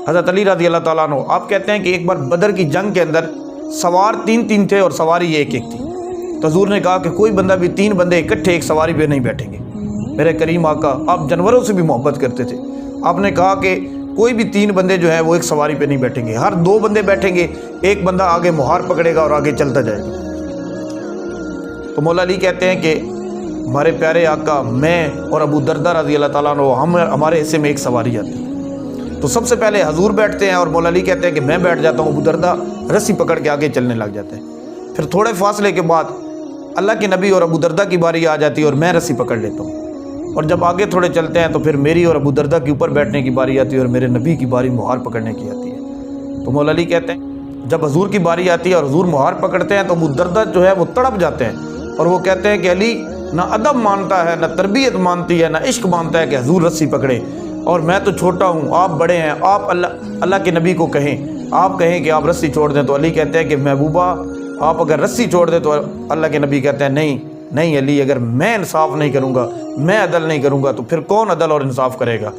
حضرت علی رضی اللہ تعالیٰ عنہ آپ کہتے ہیں کہ ایک بار بدر کی جنگ کے اندر سوار تین تھے اور سواری ایک تھی، تو حضور نے کہا کہ کوئی بندہ بھی 3 بندے اکٹھے ایک سواری پہ نہیں بیٹھیں گے۔ میرے کریم آقا آپ جانوروں سے بھی محبت کرتے تھے، آپ نے کہا کہ کوئی بھی 3 بندے جو ہیں وہ ایک سواری پہ نہیں بیٹھیں گے، ہر 2 بندے بیٹھیں گے، ایک بندہ آگے مہار پکڑے گا اور آگے چلتا جائے گا۔ تو مولا علی کہتے ہیں کہ ہمارے پیارے آقا، میں اور ابو دردہ رضی اللہ تعالیٰ عنہ ہمارے حصے میں ایک سواری آتی ہے، تو سب سے پہلے حضور بیٹھتے ہیں اور مولا علی کہتے ہیں کہ میں بیٹھ جاتا ہوں، ابو دردہ رسی پکڑ کے آگے چلنے لگ جاتے ہیں۔ پھر تھوڑے فاصلے کے بعد اللہ کے نبی اور ابو دردہ کی باری آ جاتی ہے اور میں رسی پکڑ لیتا ہوں، اور جب آگے تھوڑے چلتے ہیں تو پھر میری اور ابو دردہ کے اوپر بیٹھنے کی باری آتی ہے اور میرے نبی کی باری مہار پکڑنے کی آتی ہے۔ تو مولا علی کہتے ہیں جب حضور کی باری آتی ہے اور حضور مہار پکڑتے ہیں تو ابو دردہ جو ہے وہ تڑپ جاتے ہیں اور وہ کہتے ہیں کہ علی نہ ادب مانتا ہے، نہ تربیت مانتی ہے، نہ عشق مانتا ہے کہ حضور رسی پکڑے، اور میں تو چھوٹا ہوں، آپ بڑے ہیں، آپ اللہ کے نبی کو کہیں، آپ کہیں کہ آپ رسی چھوڑ دیں۔ تو علی کہتے ہیں کہ محبوبہ آپ اگر رسی چھوڑ دیں، تو اللہ کے نبی کہتے ہیں نہیں علی، اگر میں انصاف نہیں کروں گا، میں عدل نہیں کروں گا، تو پھر کون عدل اور انصاف کرے گا؟